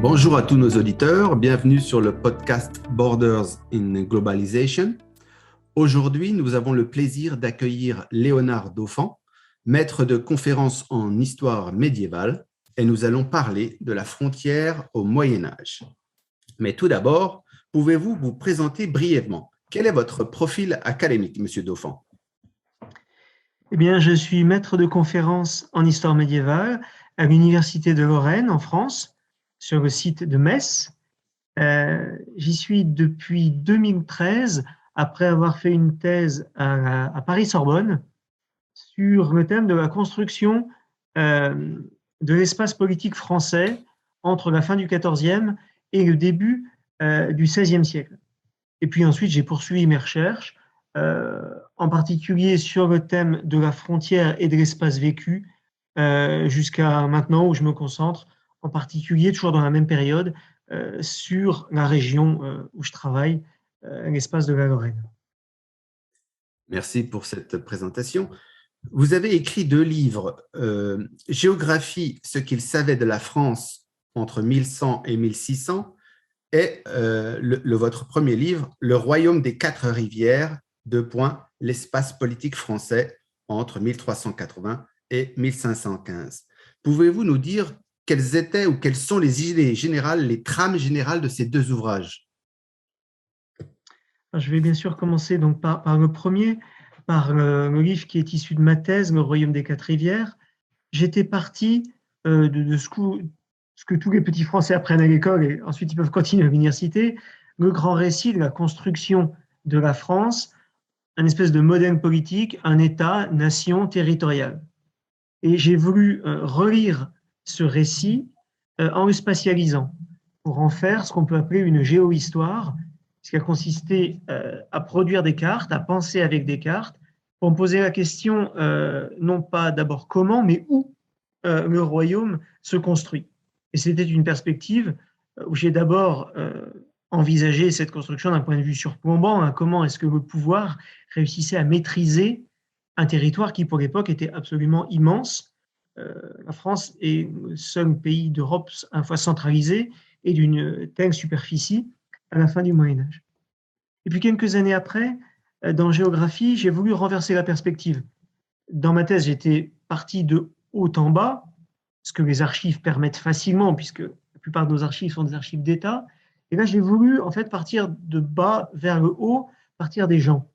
Bonjour à tous nos auditeurs, bienvenue sur le podcast Borders in Globalization. Aujourd'hui, nous avons le plaisir d'accueillir Léonard Dauphan, maître de conférences en histoire médiévale, et nous allons parler de la frontière au Moyen-Âge. Mais tout d'abord, pouvez-vous vous présenter brièvement? Quel est votre profil académique, Monsieur Dauphan? Eh bien, je suis maître de conférences en histoire médiévale à l'Université de Lorraine, en France, sur le site de Metz. J'y suis depuis 2013, après avoir fait une thèse à Paris-Sorbonne sur le thème de la construction de l'espace politique français entre la fin du XIVe et le début du XVIe siècle. Et puis ensuite, j'ai poursuivi mes recherches, en particulier sur le thème de la frontière et de l'espace vécu, jusqu'à maintenant où je me concentre, en particulier, toujours dans la même période, sur la région où je travaille, l'espace de la Lorraine. Merci pour cette présentation. Vous avez écrit 2 livres, Géographie, ce qu'il savait de la France entre 1100 et 1600, et votre premier livre, Le Royaume des 4 rivières, l'espace politique français entre 1380 et 1515. Pouvez-vous nous dire quelles étaient ou quelles sont les idées générales, les trames générales de ces 2 ouvrages? Je vais bien sûr commencer donc par le premier, par le livre qui est issu de ma thèse, Le Royaume des 4 rivières. J'étais parti de ce que tous les petits Français apprennent à l'école et ensuite ils peuvent continuer à l'université, le grand récit de la construction de la France, un espèce de modèle politique, un État, nation territoriale. Et j'ai voulu relire ce récit en le spatialisant pour en faire ce qu'on peut appeler une géohistoire, ce qui a consisté à produire des cartes, à penser avec des cartes, pour me poser la question non pas d'abord comment, mais où le royaume se construit. Et c'était une perspective où j'ai d'abord envisagé cette construction d'un point de vue surplombant, hein, comment est-ce que le pouvoir réussissait à maîtriser un territoire qui, pour l'époque, était absolument immense. La France est le seul pays d'Europe à la fois centralisé et d'une telle superficie à la fin du Moyen-Âge. Et puis quelques années après, dans Géographie, j'ai voulu renverser la perspective. Dans ma thèse, j'étais parti de haut en bas, ce que les archives permettent facilement, puisque la plupart de nos archives sont des archives d'État. Et là, j'ai voulu en fait partir de bas vers le haut, partir des gens.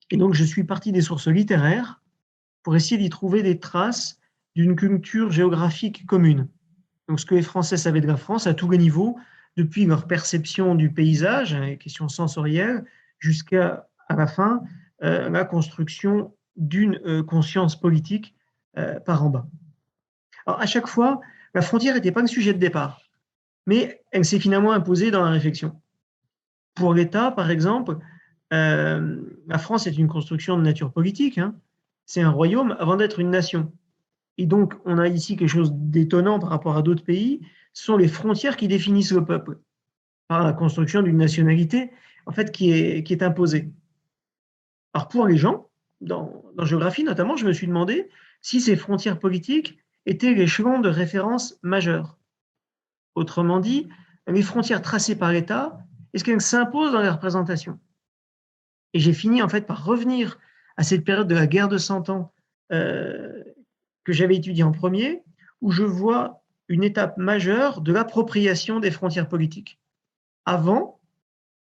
Et donc, je suis parti des sources littéraires pour essayer d'y trouver des traces d'une culture géographique commune. Donc, ce que les Français savaient de la France à tous les niveaux, depuis leur perception du paysage, les questions sensorielles, jusqu'à la fin, la construction d'une conscience politique par en bas. Alors, à chaque fois, la frontière n'était pas le sujet de départ, mais elle s'est finalement imposée dans la réflexion. Pour l'État, par exemple, la France est une construction de nature politique, hein. C'est un royaume avant d'être une nation. Et donc, on a ici quelque chose d'étonnant par rapport à d'autres pays, ce sont les frontières qui définissent le peuple, par la construction d'une nationalité en fait, qui est imposée. Alors pour les gens, dans Géographie notamment, je me suis demandé si ces frontières politiques étaient l'échelon de référence majeur. Autrement dit, les frontières tracées par l'État, est-ce qu'elles s'imposent dans les représentations? Et j'ai fini en fait par revenir à cette période de la guerre de 100 ans que j'avais étudiée en premier, où je vois une étape majeure de l'appropriation des frontières politiques. Avant,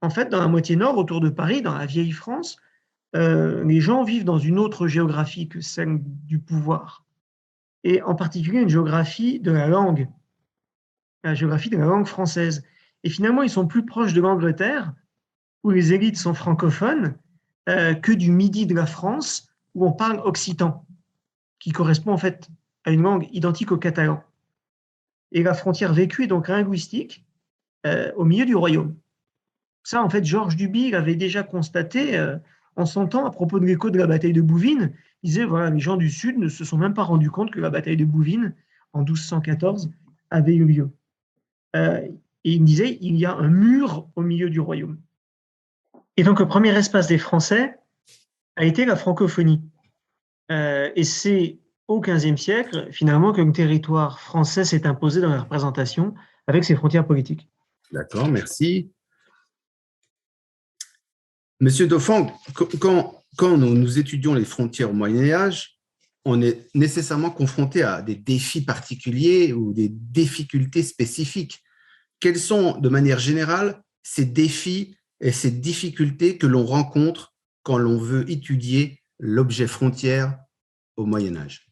en fait, dans la moitié nord, autour de Paris, dans la vieille France, les gens vivent dans une autre géographie que celle du pouvoir, et en particulier une géographie de la géographie de la langue française. Et finalement, ils sont plus proches de l'Angleterre, où les élites sont francophones, que du midi de la France, où on parle occitan, qui correspond en fait à une langue identique au catalan. Et la frontière vécue est donc linguistique au milieu du royaume. Ça, en fait, Georges Duby l'avait déjà constaté en son temps à propos de l'écho de la bataille de Bouvines. Il disait, voilà, les gens du Sud ne se sont même pas rendus compte que la bataille de Bouvines, en 1214, avait eu lieu. Et il me disait, il y a un mur au milieu du royaume. Et donc, le premier espace des Français a été la francophonie. Et c'est au XVe siècle, finalement, que le territoire français s'est imposé dans la représentation avec ses frontières politiques. D'accord, merci. Monsieur Dauphin, quand nous étudions les frontières au Moyen-Âge, on est nécessairement confronté à des défis particuliers ou des difficultés spécifiques. Quels sont, de manière générale, ces défis et ces difficultés que l'on rencontre quand l'on veut étudier l'objet frontière au Moyen-Âge?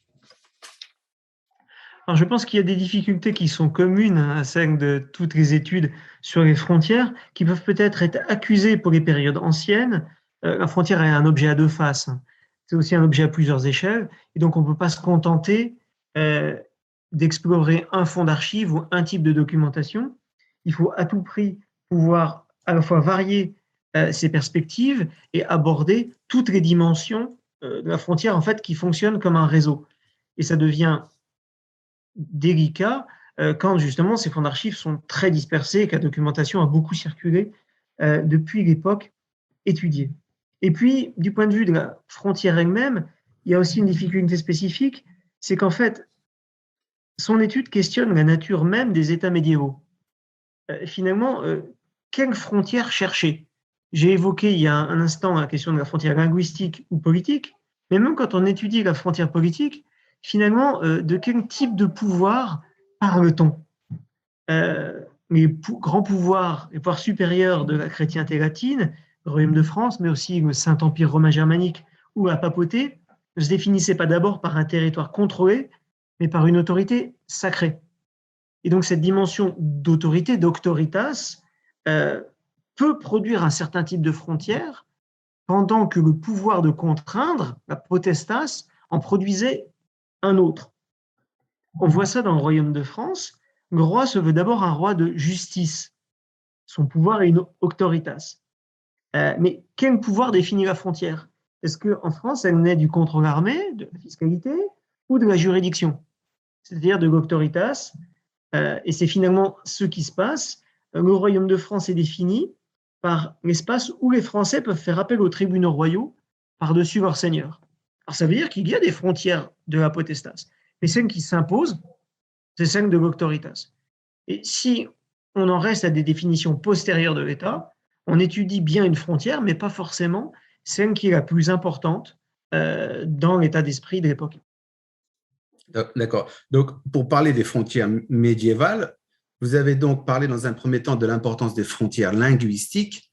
Alors, je pense qu'il y a des difficultés qui sont communes à celles de toutes les études sur les frontières, qui peuvent peut-être être accusées pour les périodes anciennes. La frontière est un objet à deux faces. C'est aussi un objet à plusieurs échelles. Et donc, on ne peut pas se contenter d'explorer un fonds d'archives ou un type de documentation. Il faut à tout prix pouvoir à la fois varier ces perspectives et aborder toutes les dimensions de la frontière, en fait, qui fonctionnent comme un réseau. Et ça devient délicat quand justement ces fonds d'archives sont très dispersés et que la documentation a beaucoup circulé depuis l'époque étudiée. Et puis, du point de vue de la frontière elle-même, il y a aussi une difficulté spécifique, c'est qu'en fait, son étude questionne la nature même des États médiévaux. Finalement, quelle frontière chercher? J'ai évoqué il y a un instant la question de la frontière linguistique ou politique, mais même quand on étudie la frontière politique, finalement, de quel type de pouvoir parle-t-on? Les grands pouvoirs, les pouvoirs supérieurs de la chrétienté latine, le Royaume de France, mais aussi le Saint-Empire romain germanique ou la papauté, ne se définissaient pas d'abord par un territoire contrôlé, mais par une autorité sacrée. Et donc cette dimension d'autorité, d'auctoritas, peut produire un certain type de frontière, pendant que le pouvoir de contraindre, la potestas, en produisait un autre. On voit ça dans le Royaume de France. Le roi se veut d'abord un roi de justice. Son pouvoir est une auctoritas. Mais quel pouvoir définit la frontière? Est-ce qu'en France, elle naît du contrôle armé, de la fiscalité, ou de la juridiction, c'est-à-dire de l'auctoritas? Et c'est finalement ce qui se passe. Le Royaume de France est défini par l'espace où les Français peuvent faire appel aux tribunaux royaux par-dessus leurs seigneurs. Alors ça veut dire qu'il y a des frontières de la potestas, mais celle qui s'impose, c'est celle de l'auctoritas. Et si on en reste à des définitions postérieures de l'État, on étudie bien une frontière, mais pas forcément celle qui est la plus importante dans l'état d'esprit de l'époque. D'accord. Donc, pour parler des frontières médiévales, vous avez donc parlé dans un premier temps de l'importance des frontières linguistiques,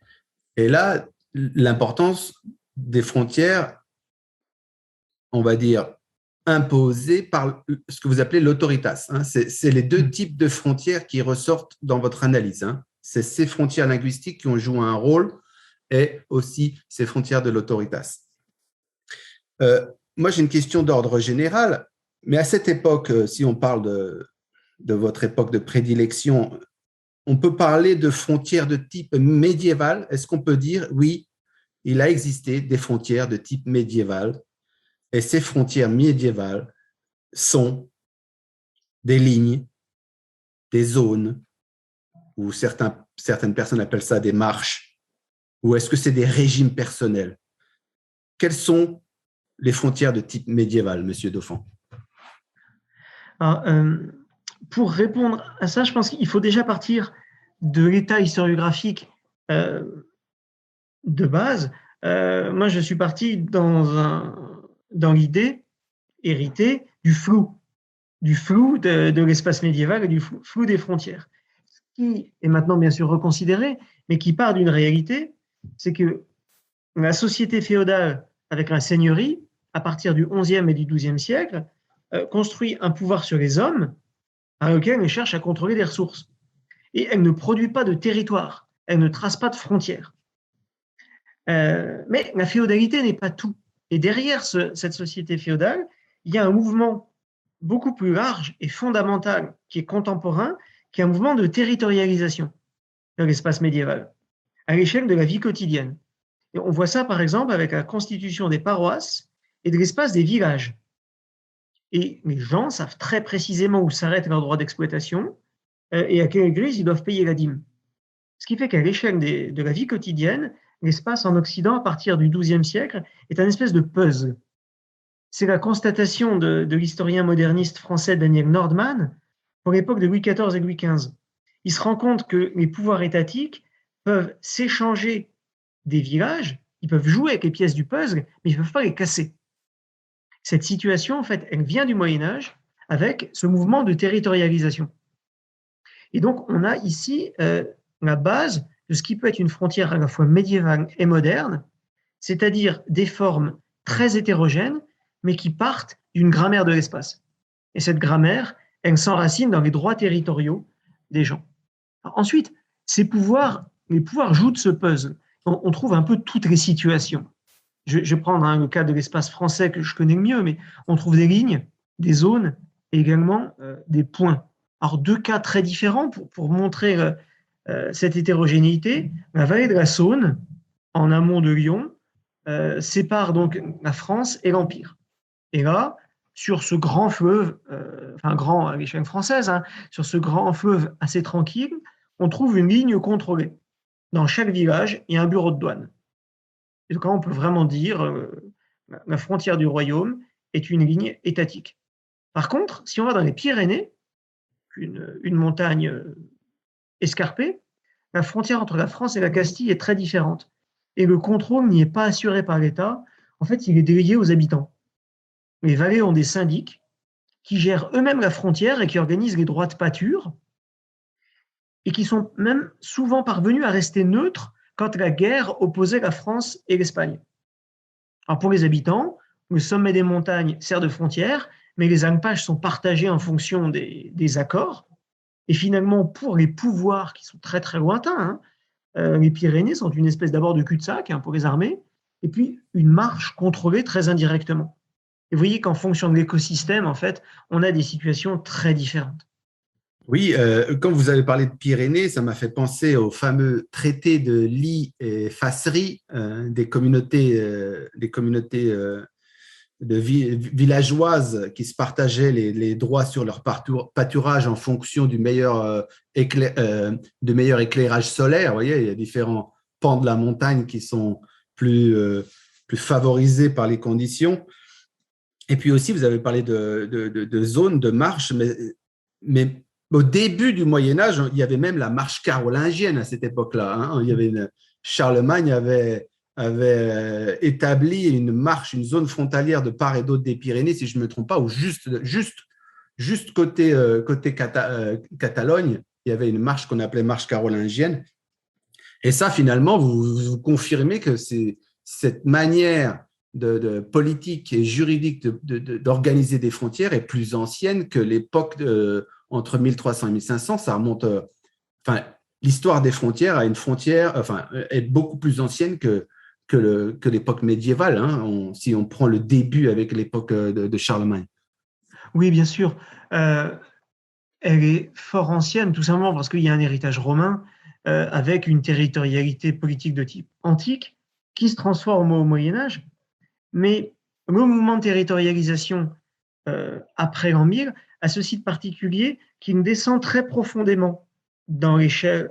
et là, l'importance des frontières, on va dire, imposées par ce que vous appelez l'autoritas. Hein. C'est les deux types de frontières qui ressortent dans votre analyse. Hein. C'est ces frontières linguistiques qui ont joué un rôle et aussi ces frontières de l'autoritas. Moi, j'ai une question d'ordre général, mais à cette époque, si on parle de votre époque de prédilection, on peut parler de frontières de type médiéval. Est-ce qu'on peut dire, oui, il a existé des frontières de type médiéval, et ces frontières médiévales sont des lignes, des zones, ou certaines personnes appellent ça des marches, ou est-ce que c'est des régimes personnels? Quelles sont les frontières de type médiéval, Monsieur Dauphin? Alors, pour répondre à ça, je pense qu'il faut déjà partir de l'état historiographique de base. Moi, je suis parti dans l'idée héritée du flou de l'espace médiéval et du flou des frontières, qui est maintenant bien sûr reconsidéré, mais qui part d'une réalité, c'est que la société féodale avec la seigneurie, à partir du XIe et du XIIe siècle, construit un pouvoir sur les hommes à lequel elle cherche à contrôler les ressources. Et elle ne produit pas de territoire, elle ne trace pas de frontières. Mais la féodalité n'est pas tout. Et derrière cette société féodale, il y a un mouvement beaucoup plus large et fondamental qui est contemporain, qui est un mouvement de territorialisation de l'espace médiéval, à l'échelle de la vie quotidienne. Et on voit ça par exemple avec la constitution des paroisses et de l'espace des villages. Et les gens savent très précisément où s'arrête leur droit d'exploitation et à quelle église ils doivent payer la dîme. Ce qui fait qu'à l'échelle de la vie quotidienne, l'espace en Occident, à partir du XIIe siècle, est un espèce de puzzle. C'est la constatation de l'historien moderniste français Daniel Nordman pour l'époque de Louis XIV et Louis XV. il se rend compte que les pouvoirs étatiques peuvent s'échanger des villages, ils peuvent jouer avec les pièces du puzzle, mais ils ne peuvent pas les casser. Cette situation, en fait, elle vient du Moyen-Âge avec ce mouvement de territorialisation. Et donc, on a ici la base de ce qui peut être une frontière à la fois médiévale et moderne, c'est-à-dire des formes très hétérogènes, mais qui partent d'une grammaire de l'espace. Et cette grammaire, elle s'enracine dans les droits territoriaux des gens. Alors ensuite, les pouvoirs jouent de ce puzzle. On trouve un peu toutes les situations. Je vais prendre le cas de l'espace français que je connais le mieux, mais on trouve des lignes, des zones et également des points. Alors, deux cas très différents pour montrer cette hétérogénéité. La vallée de la Saône, en amont de Lyon, sépare donc la France et l'Empire. Et là, sur ce grand fleuve, grand à l'échelle française, sur ce grand fleuve assez tranquille, on trouve une ligne contrôlée. Dans chaque village, il y a un bureau de douane. Et donc là, on peut vraiment dire la frontière du royaume est une ligne étatique. Par contre, si on va dans les Pyrénées, une montagne escarpée, la frontière entre la France et la Castille est très différente. Et le contrôle n'y est pas assuré par l'État. En fait, il est délégué aux habitants. Les vallées ont des syndics qui gèrent eux-mêmes la frontière et qui organisent les droits de pâture et qui sont même souvent parvenus à rester neutres quand la guerre opposait la France et l'Espagne. Alors pour les habitants, le sommet des montagnes sert de frontière, mais les alpages sont partagés en fonction des accords. Et finalement, pour les pouvoirs qui sont très très lointains, les Pyrénées sont une espèce d'abord de cul-de-sac pour les armées, et puis une marche contrôlée très indirectement. Et vous voyez qu'en fonction de l'écosystème, en fait, on a des situations très différentes. Oui, quand vous avez parlé de Pyrénées, ça m'a fait penser au fameux traité de Ly et Fasserie, des communautés de villageoises qui se partageaient les droits sur leur pâturage en fonction du meilleur éclairage solaire. Vous voyez, il y a différents pans de la montagne qui sont plus favorisés par les conditions. Et puis aussi, vous avez parlé de zones de marche, mais au début du Moyen-Âge, il y avait même la marche carolingienne à cette époque-là. Il y avait Charlemagne avait établi une marche, une zone frontalière de part et d'autre des Pyrénées, si je ne me trompe pas, ou juste côté Catalogne, il y avait une marche qu'on appelait marche carolingienne. Et ça, finalement, vous confirmez que cette manière de politique et juridique d'organiser des frontières est plus ancienne que l'époque entre 1300 et 1500. Ça remonte. L'histoire des frontières est beaucoup plus ancienne que l'époque médiévale, si on prend le début avec l'époque de Charlemagne. Oui, bien sûr. Elle est fort ancienne, tout simplement parce qu'il y a un héritage romain avec une territorialité politique de type antique qui se transforme au Moyen-Âge. Mais le mouvement de territorialisation après l'an 1000 a ce site particulier qui descend très profondément dans l'échelle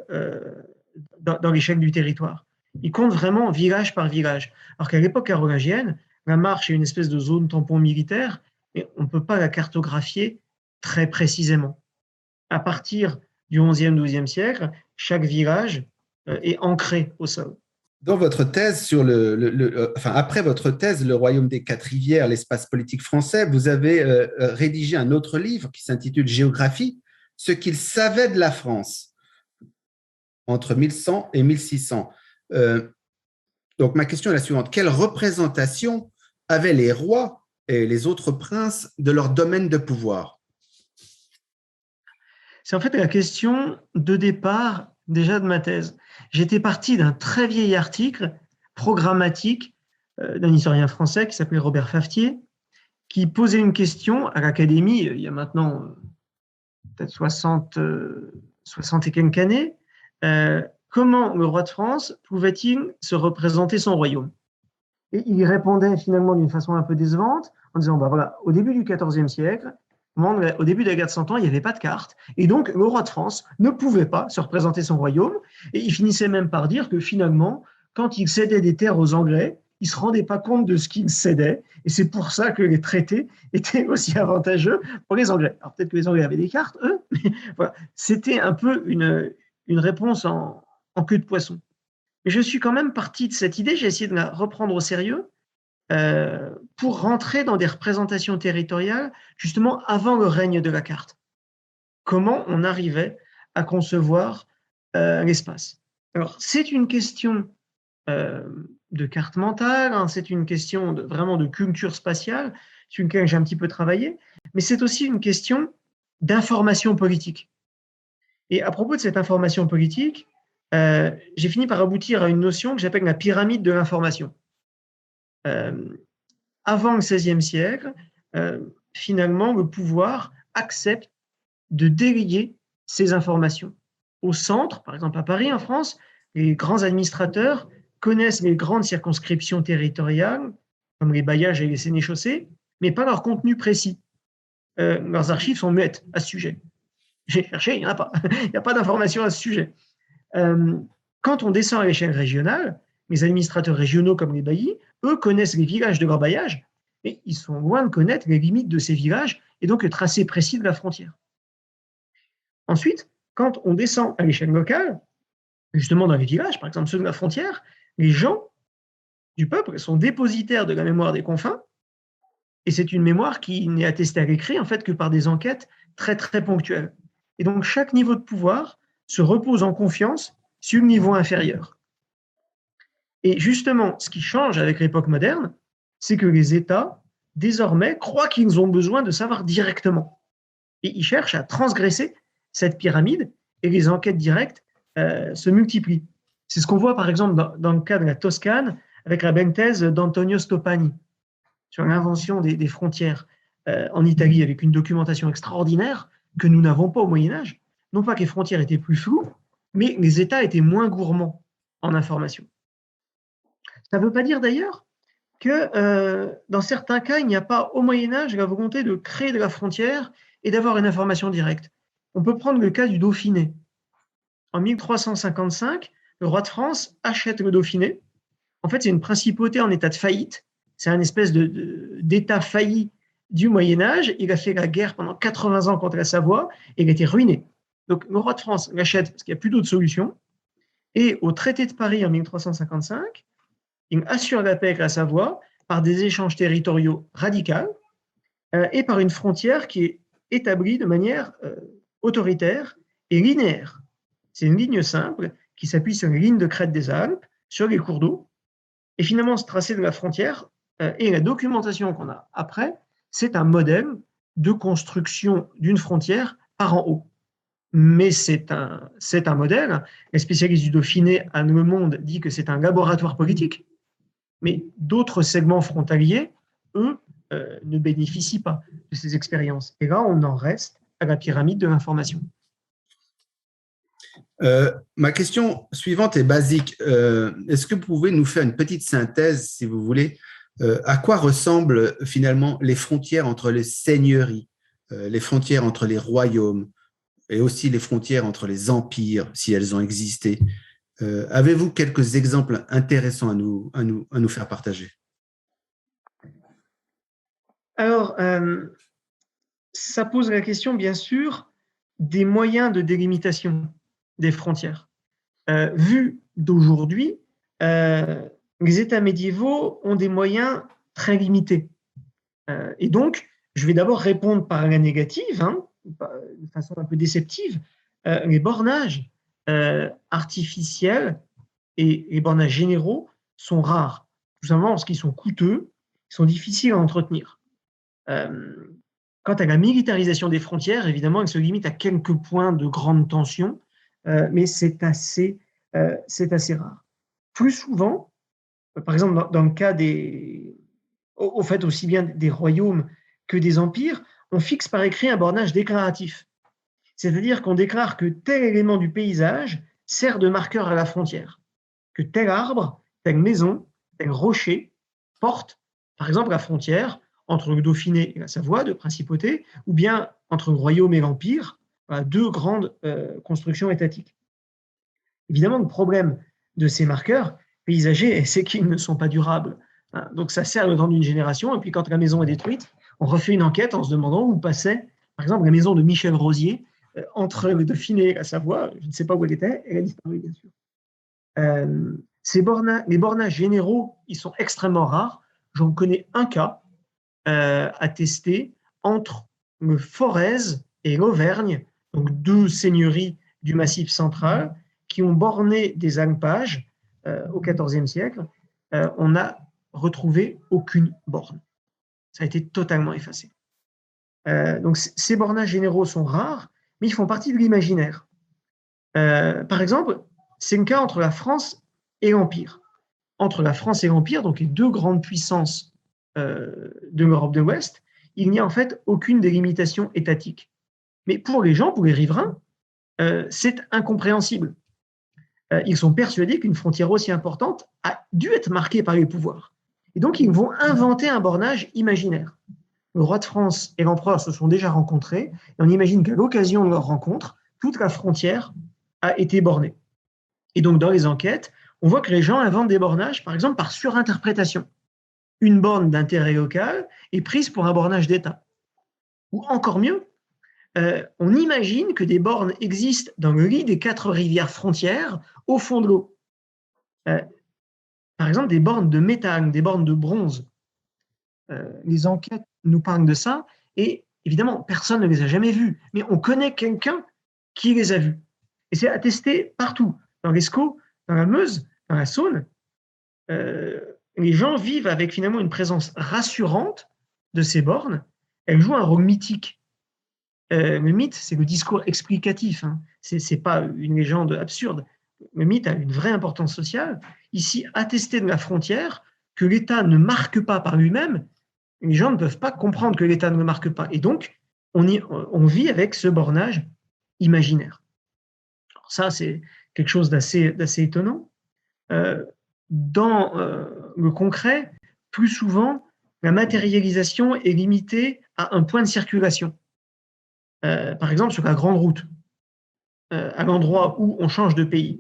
du territoire. Il compte vraiment village par village. Alors qu'à l'époque carolingienne, la marche est une espèce de zone tampon militaire, mais on ne peut pas la cartographier très précisément. À partir du XIe, XIIe siècle, chaque village est ancré au sol. Dans votre thèse après votre thèse, Le Royaume des Quatre Rivières, l'espace politique français, vous avez rédigé un autre livre qui s'intitule Géographie, ce qu'ils savaient de la France entre 1100 et 1600. Donc ma question est la suivante: quelle représentation avaient les rois et les autres princes de leur domaine de pouvoir? C'est en fait la question de départ déjà de ma thèse. J'étais parti d'un très vieil article programmatique d'un historien français qui s'appelait Robert Faftier, qui posait une question à l'Académie il y a maintenant peut-être 60 et quelques années. Comment le roi de France pouvait-il se représenter son royaume? Et il y répondait finalement d'une façon un peu décevante en disant, voilà, au début du XIVe siècle, au début de la guerre de 100 ans, il n'y avait pas de carte. Et donc, le roi de France ne pouvait pas se représenter son royaume. Et il finissait même par dire que finalement, quand il cédait des terres aux Anglais, ils ne se rendaient pas compte de ce qu'ils cédaient, et c'est pour ça que les traités étaient aussi avantageux pour les Anglais. Alors peut-être que les Anglais avaient des cartes, eux, mais voilà, c'était un peu une réponse en queue de poisson. Mais je suis quand même parti de cette idée, j'ai essayé de la reprendre au sérieux, pour rentrer dans des représentations territoriales, justement avant le règne de la carte. Comment on arrivait à concevoir l'espace. Alors, c'est une question de carte mentale, hein, c'est une question vraiment de culture spatiale, sur laquelle j'ai un petit peu travaillé, mais c'est aussi une question d'information politique. Et à propos de cette information politique, j'ai fini par aboutir à une notion que j'appelle la pyramide de l'information. Avant le XVIe siècle, finalement, le pouvoir accepte de déléguer ces informations. Au centre, par exemple à Paris, en France, les grands administrateurs connaissent les grandes circonscriptions territoriales, comme les bailliages et les sénéchaussées, mais pas leur contenu précis. Leurs archives sont muettes à ce sujet. J'ai cherché, il n'y en a pas. Il n'y a pas d'informations à ce sujet. Quand on descend à l'échelle régionale, les administrateurs régionaux comme les baillis, eux connaissent les villages de leur bailliage, mais ils sont loin de connaître les limites de ces villages et donc le tracé précis de la frontière. Ensuite, quand on descend à l'échelle locale, justement dans les villages, par exemple ceux de la frontière, les gens du peuple sont dépositaires de la mémoire des confins, et c'est une mémoire qui n'est attestée à l'écrit en fait que par des enquêtes très très ponctuelles. Et donc chaque niveau de pouvoir se repose en confiance sur le niveau inférieur. Et justement, ce qui change avec l'époque moderne, c'est que les États, désormais, croient qu'ils ont besoin de savoir directement. Et ils cherchent à transgresser cette pyramide et les enquêtes directes se multiplient. C'est ce qu'on voit par exemple dans le cas de la Toscane avec la belle thèse d'Antonio Stoppani sur l'invention des frontières en Italie avec une documentation extraordinaire que nous n'avons pas au Moyen-Âge. Non pas que les frontières étaient plus floues, mais les États étaient moins gourmands en information. Ça ne veut pas dire d'ailleurs que dans certains cas, il n'y a pas au Moyen-Âge la volonté de créer de la frontière et d'avoir une information directe. On peut prendre le cas du Dauphiné. En 1355, le roi de France achète le Dauphiné. En fait, c'est une principauté en état de faillite. C'est un espèce d'État failli du Moyen-Âge. Il a fait la guerre pendant 80 ans contre la Savoie et il a été ruiné. Donc, le roi de France l'achète parce qu'il n'y a plus d'autre solution. Et au traité de Paris en 1355, il assure la paix avec la Savoie par des échanges territoriaux radicaux et par une frontière qui est établie de manière autoritaire et linéaire. C'est une ligne simple qui s'appuie sur les lignes de crête des Alpes, sur les cours d'eau. Et finalement, ce tracé de la frontière et la documentation qu'on a après, c'est un modèle de construction d'une frontière par en haut. Mais c'est un modèle. Les spécialistes du Dauphiné, Anne Le Monde, dit que c'est un laboratoire politique. Mais d'autres segments frontaliers, eux, ne bénéficient pas de ces expériences. Et là, on en reste à la pyramide de l'information. Ma question suivante est basique. Est-ce que vous pouvez nous faire une petite synthèse, si vous voulez, à quoi ressemblent finalement les frontières entre les seigneuries, les frontières entre les royaumes et aussi les frontières entre les empires, si elles ont existé? Avez-vous quelques exemples intéressants à nous faire partager? Alors, ça pose la question, bien sûr, des moyens de délimitation des frontières. Vu d'aujourd'hui, les États médiévaux ont des moyens très limités. Et donc, je vais d'abord répondre par la négative, de façon un peu déceptive. Les bornages artificiels et les bornages généraux sont rares, tout simplement parce qu'ils sont coûteux, ils sont difficiles à entretenir. Quant à la militarisation des frontières, évidemment, elle se limite à quelques points de grande tension, mais c'est assez rare. Plus souvent, par exemple, dans le cas au fait aussi bien des royaumes que des empires, on fixe par écrit un bornage déclaratif. C'est-à-dire qu'on déclare que tel élément du paysage sert de marqueur à la frontière, que tel arbre, telle maison, tel rocher porte, par exemple, la frontière entre le Dauphiné et la Savoie, deux principautés, ou bien entre le royaume et l'empire, deux grandes constructions étatiques. Évidemment, le problème de ces marqueurs paysagers, c'est qu'ils ne sont pas durables. Hein, donc, ça sert le temps d'une génération. Et puis, quand la maison est détruite, on refait une enquête en se demandant où passait, par exemple, la maison de Michel Rosier, entre le Dauphiné et la Savoie. Je ne sais pas où elle était. Elle a disparu, bien sûr. Les bornages généraux, ils sont extrêmement rares. J'en connais un cas attesté entre le Forez et l'Auvergne, donc deux seigneuries du Massif central, qui ont borné des alpages au XIVe siècle. On n'a retrouvé aucune borne. Ça a été totalement effacé. Donc ces bornages généraux sont rares, mais ils font partie de l'imaginaire. Par exemple, c'est le cas entre la France et l'Empire. Entre la France et l'Empire, donc les deux grandes puissances de l'Europe de l'Ouest, il n'y a en fait aucune délimitation étatique. Mais pour les gens, pour les riverains, c'est incompréhensible. Ils sont persuadés qu'une frontière aussi importante a dû être marquée par les pouvoirs. Et donc, ils vont inventer un bornage imaginaire. Le roi de France et l'empereur se sont déjà rencontrés, et on imagine qu'à l'occasion de leur rencontre, toute la frontière a été bornée. Et donc, dans les enquêtes, on voit que les gens inventent des bornages, par exemple, par surinterprétation. Une borne d'intérêt local est prise pour un bornage d'État. Ou encore mieux, on imagine que des bornes existent dans le lit des 4 rivières frontières au fond de l'eau. Par exemple, des bornes de métal, des bornes de bronze. Les enquêtes nous parlent de ça et évidemment, personne ne les a jamais vues, mais on connaît quelqu'un qui les a vues. Et c'est attesté partout, dans l'Escaut, dans la Meuse, dans la Saône. Les gens vivent avec finalement une présence rassurante de ces bornes. Elles jouent un rôle mythique. Le mythe, c'est le discours explicatif. Hein. Ce n'est pas une légende absurde. Le mythe a une vraie importance sociale. Ici, attester de la frontière, que l'État ne marque pas par lui-même, les gens ne peuvent pas comprendre que l'État ne le marque pas. Et donc, on vit avec ce bornage imaginaire. Alors ça, c'est quelque chose d'assez étonnant. Dans le concret, plus souvent, la matérialisation est limitée à un point de circulation. Par exemple, sur la grande route, à l'endroit où on change de pays.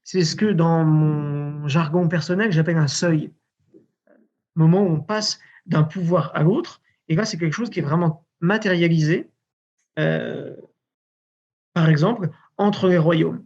C'est ce que, dans mon jargon personnel, j'appelle un seuil. Moment où on passe d'un pouvoir à l'autre. Et là, c'est quelque chose qui est vraiment matérialisé, par exemple, entre les royaumes.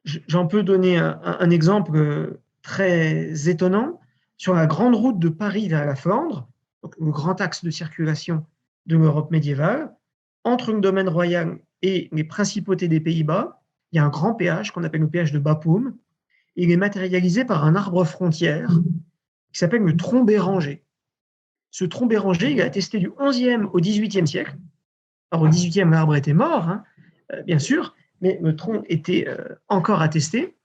J'en peux donner un exemple très étonnant. Sur la grande route de Paris vers la Flandre, donc le grand axe de circulation de l'Europe médiévale, entre le domaine royal et les principautés des Pays-Bas, il y a un grand péage qu'on appelle le péage de Bapaume. Il est matérialisé par un arbre frontière qui s'appelle le tronc béranger. Ce tronc béranger, il est attesté du XIe au XVIIIe siècle. Alors, au XVIIIe, l'arbre était mort, hein, bien sûr, mais le tronc était encore attesté.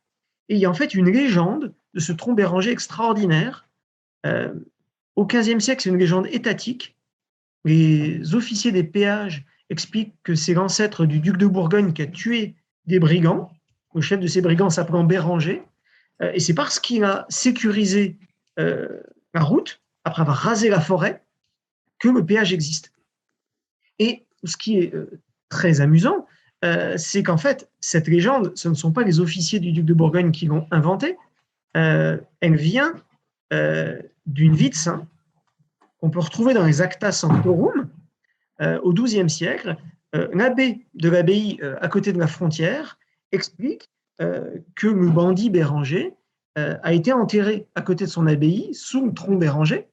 Et il y a en fait une légende de ce tronc béranger extraordinaire. Au XVe siècle, c'est une légende étatique. Les officiers des péages expliquent que c'est l'ancêtre du duc de Bourgogne qui a tué des brigands, le chef de ces brigands s'appelant Béranger. Et c'est parce qu'il a sécurisé la route, après avoir rasé la forêt, que le péage existe. Et ce qui est très amusant, c'est qu'en fait, cette légende, ce ne sont pas les officiers du duc de Bourgogne qui l'ont inventée, elle vient d'une vie de saint qu'on peut retrouver dans les Acta Sanctorum au XIIe siècle. L'abbé de l'abbaye à côté de la frontière explique que le bandit Béranger a été enterré à côté de son abbaye sous le tronc Béranger.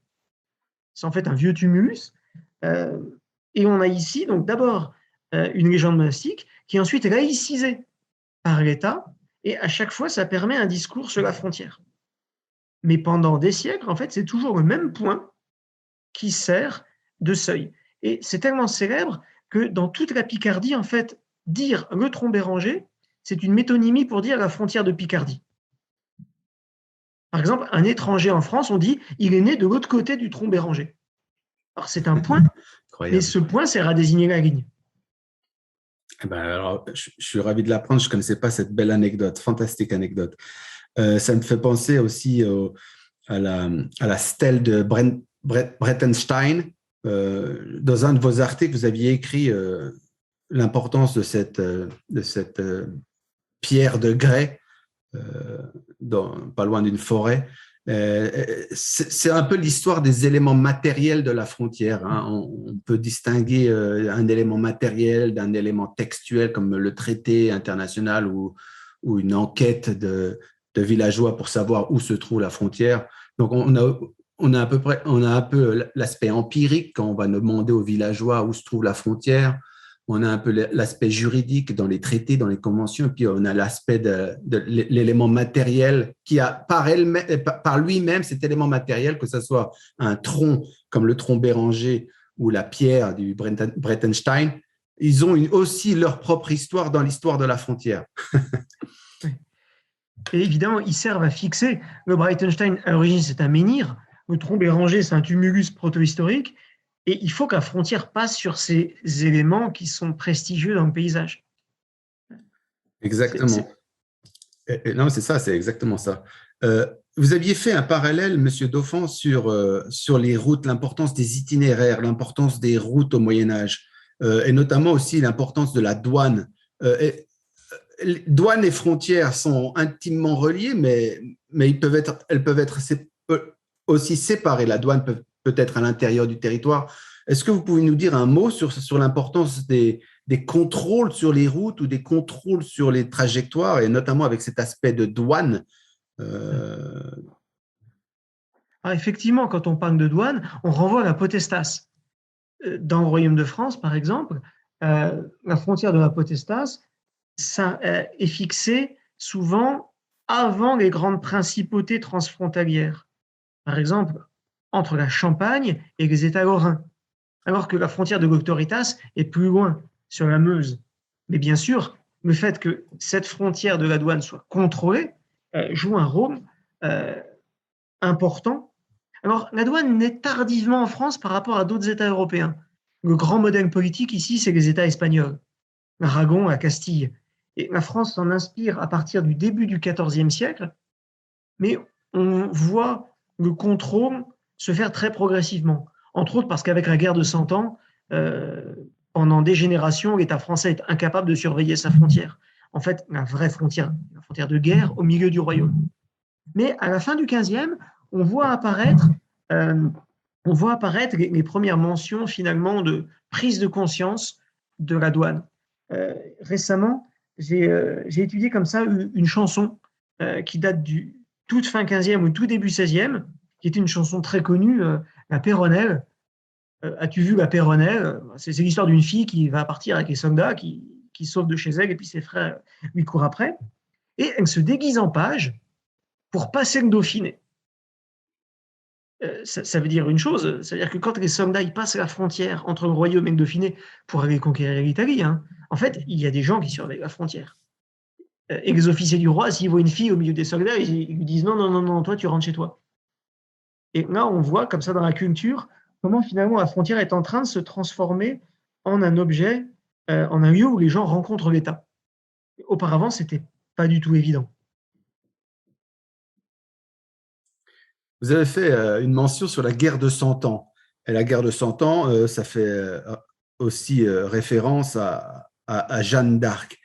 C'est en fait un vieux tumulus. Et on a ici donc d'abord une légende monastique qui est ensuite laïcisée par l'État, et à chaque fois ça permet un discours sur la frontière. Mais pendant des siècles, en fait, c'est toujours le même point qui sert de seuil. Et c'est tellement célèbre que dans toute la Picardie, en fait, dire le tronc Béranger, c'est une métonymie pour dire la frontière de Picardie. Par exemple, un étranger en France, on dit il est né de l'autre côté du tronc Béranger. Alors c'est un point, mais ce point sert à désigner la ligne. Eh ben, alors, je suis ravi de l'apprendre, je ne connaissais pas cette belle anecdote, fantastique anecdote. Ça me fait penser aussi à la stèle de Brettenstein. Dans un de vos articles, vous aviez écrit l'importance de cette pierre de grès pas loin d'une forêt. C'est un peu l'histoire des éléments matériels de la frontière, hein. On peut distinguer un élément matériel d'un élément textuel comme le traité international ou une enquête de villageois pour savoir où se trouve la frontière. Donc on a un peu l'aspect empirique quand on va demander aux villageois où se trouve la frontière. On a un peu l'aspect juridique dans les traités, dans les conventions, et puis on a l'aspect de l'élément matériel qui a par lui-même cet élément matériel, que ce soit un tronc comme le tronc Béranger ou la pierre du Brettenstein, ils ont aussi leur propre histoire dans l'histoire de la frontière. Et évidemment, ils servent à fixer. Le Breitenstein, à l'origine, c'est un menhir. Le tronc Béranger, c'est un tumulus protohistorique. Et il faut que la frontière passe sur ces éléments qui sont prestigieux dans le paysage. Exactement. Non, c'est ça, c'est exactement ça. Vous aviez fait un parallèle, Monsieur Dauphin, sur les routes, l'importance des itinéraires, l'importance des routes au Moyen Âge, et notamment aussi l'importance de la douane. Douane et frontières sont intimement reliées, mais elles peuvent être aussi séparées. La douane peut être à l'intérieur du territoire. Est-ce que vous pouvez nous dire un mot sur l'importance des contrôles sur les routes ou des contrôles sur les trajectoires, et notamment avec cet aspect de douane? Alors effectivement, quand on parle de douane, on renvoie à la potestas. Dans le Royaume de France, par exemple, la frontière de la potestas ça, est fixée souvent avant les grandes principautés transfrontalières. Par exemple, entre la Champagne et les États lorrains, alors que la frontière de l'autoritas est plus loin, sur la Meuse. Mais bien sûr, le fait que cette frontière de la douane soit contrôlée joue un rôle important. Alors, la douane naît tardivement en France par rapport à d'autres États européens. Le grand modèle politique ici, c'est les États espagnols, l'Aragon, la Castille. Et la France s'en inspire à partir du début du XIVe siècle, mais on voit le contrôle se faire très progressivement. Entre autres parce qu'avec la guerre de Cent Ans, pendant des générations, l'État français est incapable de surveiller sa frontière. En fait, la vraie frontière, la frontière de guerre au milieu du royaume. Mais à la fin du XVe, on voit apparaître, les premières mentions finalement de prise de conscience de la douane. Récemment, j'ai étudié comme ça une chanson qui date du toute fin 15e ou tout début 16e, qui est une chanson très connue, La Péronnelle. As-tu vu La Péronnelle? C'est l'histoire d'une fille qui va partir avec les soldats, qui sauve de chez elle, et puis ses frères lui courent après. Et elle se déguise en page pour passer le Dauphiné. Ça veut dire une chose, c'est-à-dire que quand les soldats ils passent la frontière entre le royaume et le Dauphiné pour aller conquérir l'Italie, hein, en fait, il y a des gens qui surveillent la frontière. Et les officiers du roi, s'ils voient une fille au milieu des soldats, ils lui disent non, non, non, non, toi, tu rentres chez toi. Et là, on voit comme ça dans la culture comment finalement la frontière est en train de se transformer en un objet, en un lieu où les gens rencontrent l'État. Auparavant, c'était pas du tout évident. Vous avez fait une mention sur la guerre de Cent Ans. Et la guerre de Cent Ans, ça fait aussi référence à Jeanne d'Arc.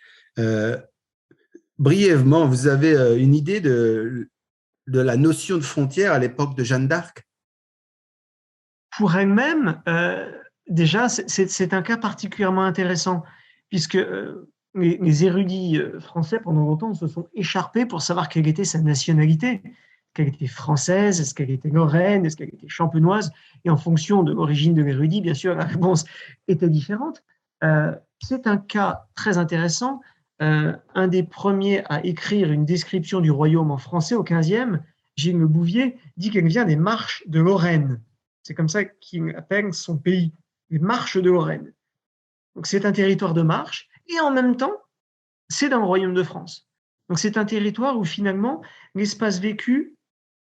Brièvement, vous avez une idée de la notion de frontière à l'époque de Jeanne d'Arc? Pour elle-même, déjà, c'est un cas particulièrement intéressant, puisque les érudits français, pendant longtemps, se sont écharpés pour savoir quelle était sa nationalité. Est-ce qu'elle était française? Est-ce qu'elle était lorraine? Est-ce qu'elle était champenoise? Et en fonction de l'origine de l'érudit, bien sûr, la réponse était différente. C'est un cas très intéressant. Un des premiers à écrire une description du royaume en français au XVe, Gilles Le Bouvier, dit qu'elle vient des marches de Lorraine. C'est comme ça qu'il appelle son pays, les marches de Lorraine. Donc c'est un territoire de marche, et en même temps, c'est dans le royaume de France. Donc c'est un territoire où finalement l'espace vécu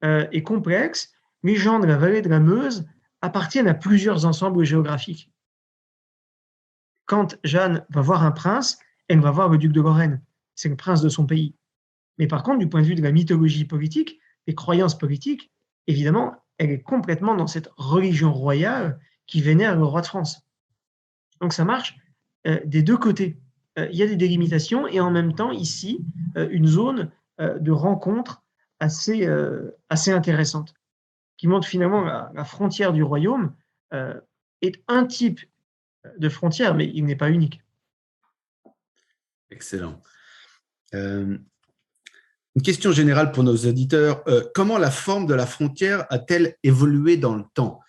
est complexe. Les gens de la vallée de la Meuse appartiennent à plusieurs ensembles géographiques. Quand Jeanne va voir un prince, elle va voir le duc de Lorraine. C'est le prince de son pays. Mais par contre, du point de vue de la mythologie politique, des croyances politiques, évidemment, elle est complètement dans cette religion royale qui vénère le roi de France. Donc ça marche des deux côtés. Il y a des délimitations et en même temps, ici, une zone de rencontre assez intéressante, qui montre finalement la frontière du royaume est un type de frontière, mais il n'est pas unique. Excellent. Une question générale pour nos auditeurs. Comment la forme de la frontière a-t-elle évolué dans le temps?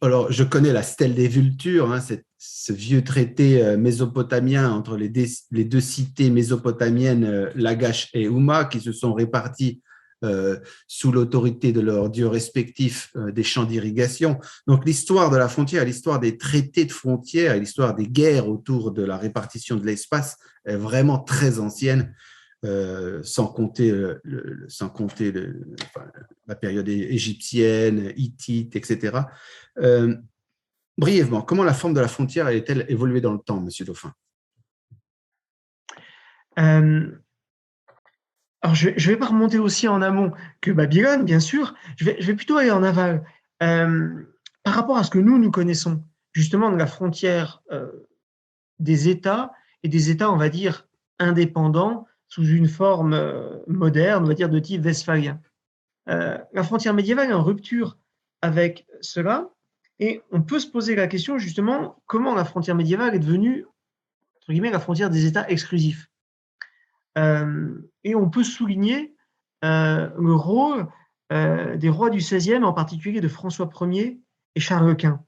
Alors, je connais la stèle des Vultures, hein, ce vieux traité mésopotamien entre les deux cités mésopotamiennes, Lagash et Houma, qui se sont répartis sous l'autorité de leurs dieux respectifs des champs d'irrigation. Donc, l'histoire de la frontière, l'histoire des traités de frontières et l'histoire des guerres autour de la répartition de l'espace est vraiment très ancienne. Sans compter la période égyptienne, hittite, etc. Brièvement, comment la forme de la frontière a-t-elle évolué dans le temps, Monsieur Dauphin? Alors, je ne vais pas remonter aussi en amont que Babylone, bien sûr. Je vais plutôt aller en aval. Par rapport à ce que nous connaissons, justement, de la frontière des États, et des États, on va dire, indépendants, sous une forme moderne, on va dire, de type westphalien. La frontière médiévale est en rupture avec cela, et on peut se poser la question, justement, comment la frontière médiévale est devenue, entre guillemets, la frontière des États exclusifs. Et on peut souligner le rôle des rois du XVIe, en particulier de François Ier et Charles Quint.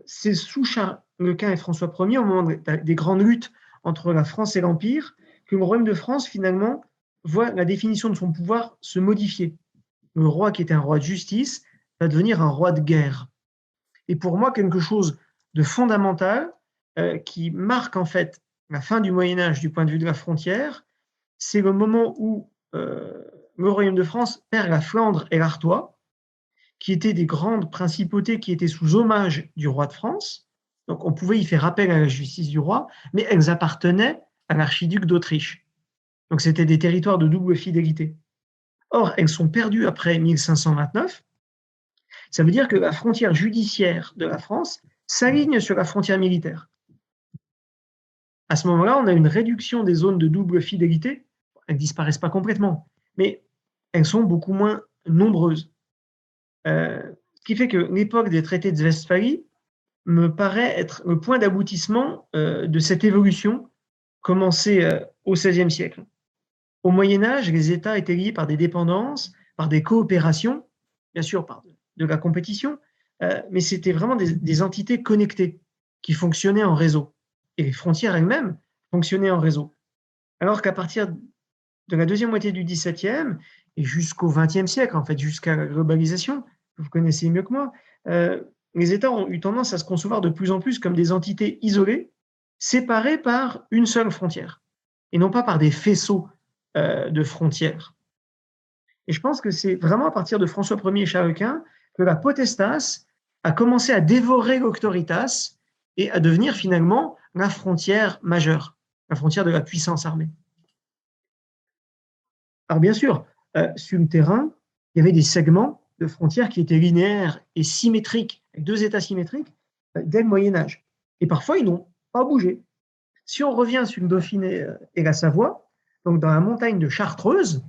C'est sous Charles Quint et François Ier, au moment des grandes luttes entre la France et l'Empire, que le royaume de France, finalement, voit la définition de son pouvoir se modifier. Le roi, qui était un roi de justice, va devenir un roi de guerre. Et pour moi, quelque chose de fondamental qui marque en fait la fin du Moyen-Âge du point de vue de la frontière, c'est le moment où le royaume de France perd la Flandre et l'Artois, qui étaient des grandes principautés qui étaient sous hommage du roi de France. Donc on pouvait y faire appel à la justice du roi, mais elles appartenaient à l'archiduc d'Autriche. Donc c'était des territoires de double fidélité. Or, elles sont perdues après 1529. Ça veut dire que la frontière judiciaire de la France s'aligne sur la frontière militaire. À ce moment-là, on a une réduction des zones de double fidélité. Elles ne disparaissent pas complètement, mais elles sont beaucoup moins nombreuses. Ce qui fait que l'époque des traités de Westphalie me paraît être le point d'aboutissement de cette évolution commencée au XVIe siècle. Au Moyen-Âge, les États étaient liés par des dépendances, par des coopérations, bien sûr par de la compétition, mais c'était vraiment des entités connectées qui fonctionnaient en réseau. Et les frontières elles-mêmes fonctionnaient en réseau. Alors qu'à partir de la deuxième moitié du XVIIe et jusqu'au XXe siècle, en fait, jusqu'à la globalisation, vous connaissez mieux que moi, les États ont eu tendance à se concevoir de plus en plus comme des entités isolées, séparées par une seule frontière, et non pas par des faisceaux de frontières. Et je pense que c'est vraiment à partir de François Ier et Charles Quint que la potestas a commencé à dévorer l'auctoritas et à devenir finalement la frontière majeure, la frontière de la puissance armée. Alors bien sûr, sur le terrain, il y avait des segments de frontières qui étaient linéaires et symétriques, avec deux États symétriques, dès le Moyen-Âge. Et parfois, ils n'ont pas bougé. Si on revient sur le Dauphiné et la Savoie, donc dans la montagne de Chartreuse,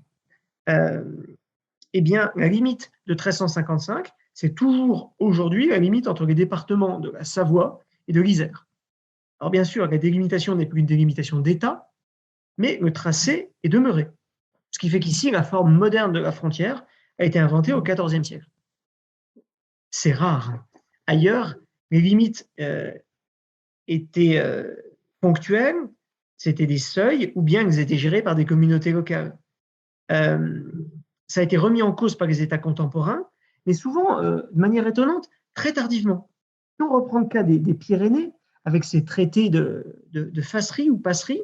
eh bien, la limite de 1355, c'est toujours aujourd'hui la limite entre les départements de la Savoie et de l'Isère. Alors bien sûr, la délimitation n'est plus une délimitation d'État, mais le tracé est demeuré. Ce qui fait qu'ici, la forme moderne de la frontière a été inventée au XIVe siècle. C'est rare. Ailleurs, les limites étaient ponctuelles, c'était des seuils, ou bien elles étaient gérées par des communautés locales. Ça a été remis en cause par les États contemporains, mais souvent, de manière étonnante, très tardivement. Si on reprend le cas des Pyrénées, avec ces traités de fasserie ou passerie,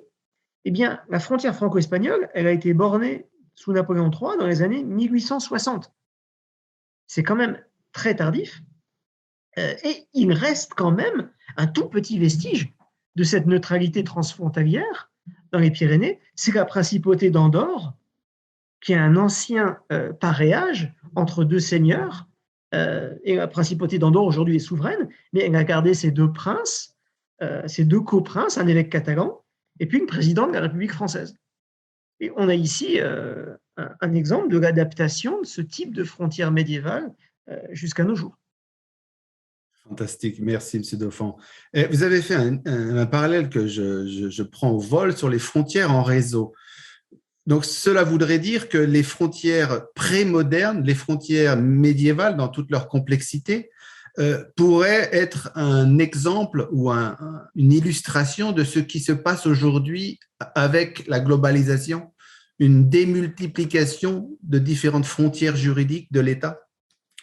eh bien, la frontière franco-espagnole, elle a été bornée sous Napoléon III dans les années 1860. C'est quand même très tardif. Et il reste quand même un tout petit vestige de cette neutralité transfrontalière dans les Pyrénées. C'est la principauté d'Andorre, qui est un ancien paréage entre deux seigneurs. Et la principauté d'Andorre aujourd'hui est souveraine, mais elle a gardé ses deux princes, ses deux coprinces, un évêque catalan, et puis une présidente de la République française. Et on a ici un exemple de l'adaptation de ce type de frontière médiévale jusqu'à nos jours. Fantastique, merci M. Dauphin. Et vous avez fait un parallèle que je prends au vol sur les frontières en réseau. Donc, cela voudrait dire que les frontières pré-modernes, les frontières médiévales dans toute leur complexité, pourraient être un exemple ou une illustration de ce qui se passe aujourd'hui avec la globalisation, une démultiplication de différentes frontières juridiques de l'État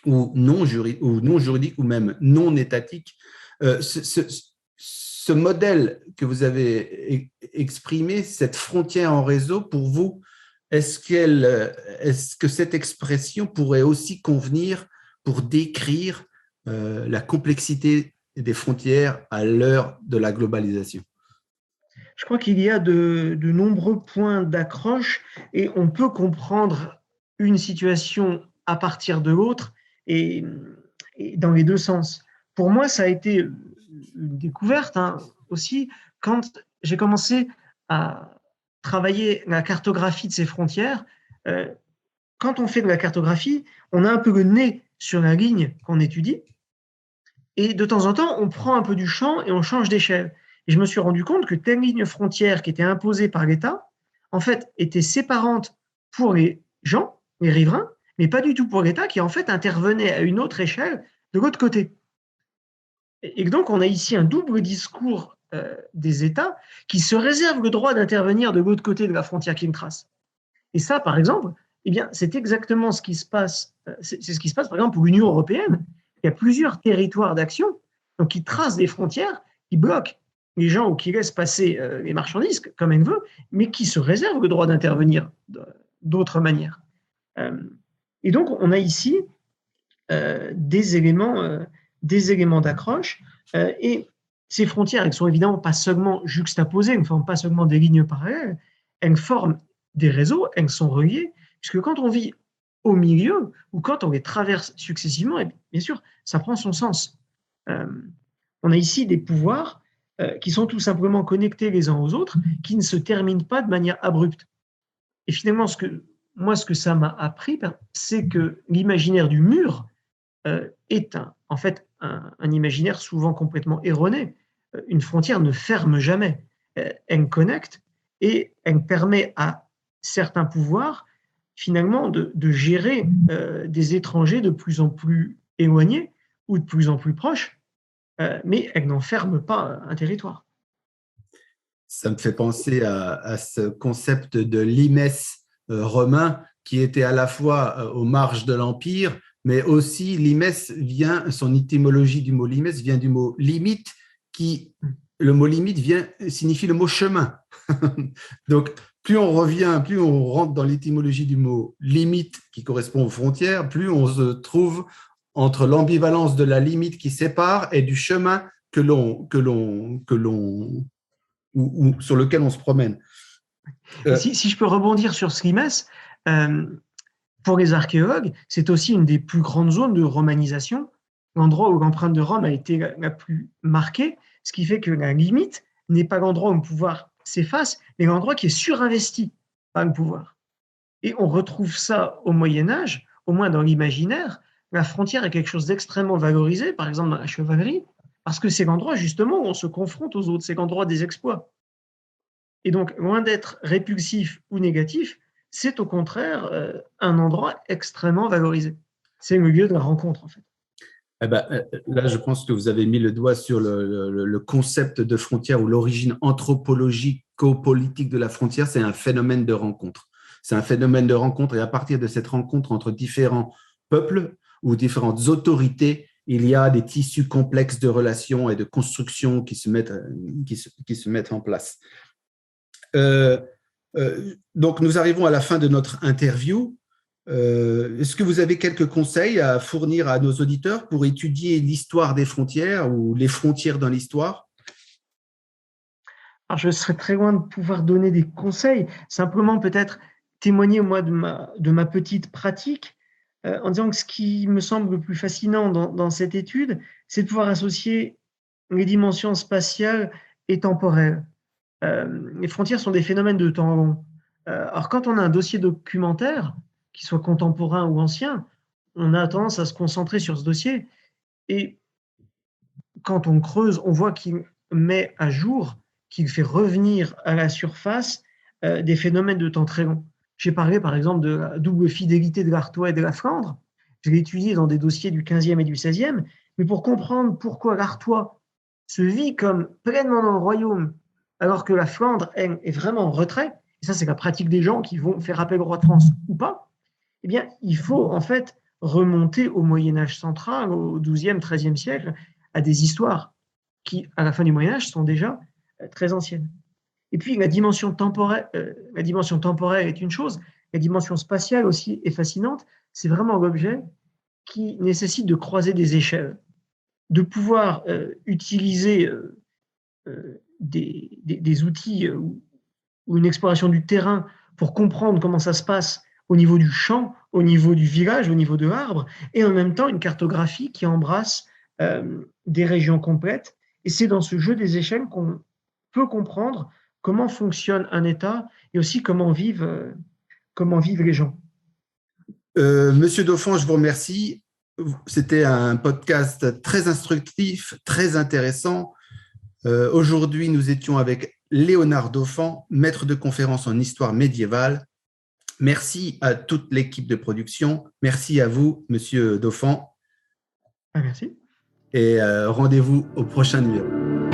ou non juridiques ou même non étatiques. Ce modèle que vous avez exprimé, cette frontière en réseau, pour vous, est-ce que cette expression pourrait aussi convenir pour décrire la complexité des frontières à l'heure de la globalisation? Je crois qu'il y a de nombreux points d'accroche et on peut comprendre une situation à partir de l'autre et, et dans les deux sens. Pour moi, ça a été une découverte aussi quand j'ai commencé à travailler la cartographie de ces frontières. Euh, Quand on fait de la cartographie, on a un peu le nez sur la ligne qu'on étudie et de temps en temps, on prend un peu du champ et on change d'échelle. Et je me suis rendu compte que telle ligne frontière qui était imposée par l'État, en fait, était séparante pour les gens, les riverains, mais pas du tout pour l'État qui, en fait, intervenait à une autre échelle de l'autre côté. Et donc, on a ici un double discours des États qui se réservent le droit d'intervenir de l'autre côté de la frontière qui me trace. Et ça, par exemple, eh bien, c'est exactement ce qui se passe. C'est ce qui se passe, par exemple, pour l'Union européenne. Il y a plusieurs territoires d'action, donc qui tracent des frontières, qui bloquent les gens ou qui laissent passer les marchandises comme elles veulent, mais qui se réservent le droit d'intervenir d'autres manières. Euh, et donc, on a ici des éléments d'accroche. Et ces frontières, elles ne sont évidemment pas seulement juxtaposées, elles ne forment pas seulement des lignes parallèles, elles forment des réseaux, elles sont reliées, puisque quand on vit au milieu ou quand on les traverse successivement, et bien sûr, ça prend son sens. Euh, on a ici des pouvoirs qui sont tout simplement connectés les uns aux autres, qui ne se terminent pas de manière abrupte. Et finalement, ce que ça m'a appris, c'est que l'imaginaire du mur est en fait un imaginaire souvent complètement erroné. Une frontière ne ferme jamais, elle connecte et elle permet à certains pouvoirs finalement de gérer des étrangers de plus en plus éloignés ou de plus en plus proches, mais elle n'enferme pas un territoire. Ça me fait penser à ce concept de limes romain qui était à la fois aux marges de l'Empire, mais aussi limes vient, son étymologie du mot limes vient du mot limite, qui, le mot limite signifie le mot chemin. Donc, plus on revient, plus on rentre dans l'étymologie du mot limite qui correspond aux frontières, plus on se trouve entre l'ambivalence de la limite qui sépare et du chemin sur lequel on se promène. Si je peux rebondir sur Slimes, pour les archéologues, c'est aussi une des plus grandes zones de romanisation, l'endroit où l'empreinte de Rome a été la plus marquée, ce qui fait que la limite n'est pas l'endroit où le pouvoir s'efface, mais l'endroit qui est surinvesti par le pouvoir. Et on retrouve ça au Moyen Âge, au moins dans l'imaginaire. La frontière est quelque chose d'extrêmement valorisé, par exemple dans la chevalerie, parce que c'est l'endroit justement où on se confronte aux autres, c'est l'endroit des exploits. Et donc, loin d'être répulsif ou négatif, c'est au contraire un endroit extrêmement valorisé. C'est le lieu de la rencontre, en fait. Eh ben, là, je pense que vous avez mis le doigt sur le concept de frontière ou l'origine anthropologico-politique de la frontière. C'est un phénomène de rencontre. C'est un phénomène de rencontre et à partir de cette rencontre entre différents peuples ou différentes autorités, il y a des tissus complexes de relations et de constructions qui se mettent en place. Donc, nous arrivons à la fin de notre interview. Est-ce que vous avez quelques conseils à fournir à nos auditeurs pour étudier l'histoire des frontières ou les frontières dans l'histoire? Alors, je serais très loin de pouvoir donner des conseils, simplement peut-être témoigner, moi, de ma petite pratique, en disant que ce qui me semble le plus fascinant dans cette étude, c'est de pouvoir associer les dimensions spatiales et temporelles. Les frontières sont des phénomènes de temps long. Alors, quand on a un dossier documentaire, qu'il soit contemporain ou ancien, on a tendance à se concentrer sur ce dossier. Et quand on creuse, on voit qu'il met à jour, qu'il fait revenir à la surface des phénomènes de temps très longs. J'ai parlé par exemple de la double fidélité de l'Artois et de la Flandre. Je l'ai étudié dans des dossiers du 15e et du 16e, mais pour comprendre pourquoi l'Artois se vit comme pleinement dans le royaume, alors que la Flandre, elle, est vraiment en retrait, et ça c'est la pratique des gens qui vont faire appel au roi de France ou pas, eh bien il faut en fait remonter au Moyen-Âge central, au XIIe, XIIIe siècle, à des histoires qui, à la fin du Moyen-Âge, sont déjà très anciennes. Et puis, la dimension temporelle est une chose, la dimension spatiale aussi est fascinante. C'est vraiment l'objet qui nécessite de croiser des échelles, de pouvoir utiliser des outils ou une exploration du terrain pour comprendre comment ça se passe au niveau du champ, au niveau du village, au niveau de l'arbre, et en même temps une cartographie qui embrasse des régions complètes. Et c'est dans ce jeu des échelles qu'on peut comprendre comment fonctionne un État et aussi comment vivent les gens. Monsieur Dauphin, je vous remercie. C'était un podcast très instructif, très intéressant. Aujourd'hui, nous étions avec Léonard Dauphin, maître de conférence en histoire médiévale. Merci à toute l'équipe de production. Merci à vous, Monsieur Dauphin. Ah, merci. Et rendez-vous au prochain numéro.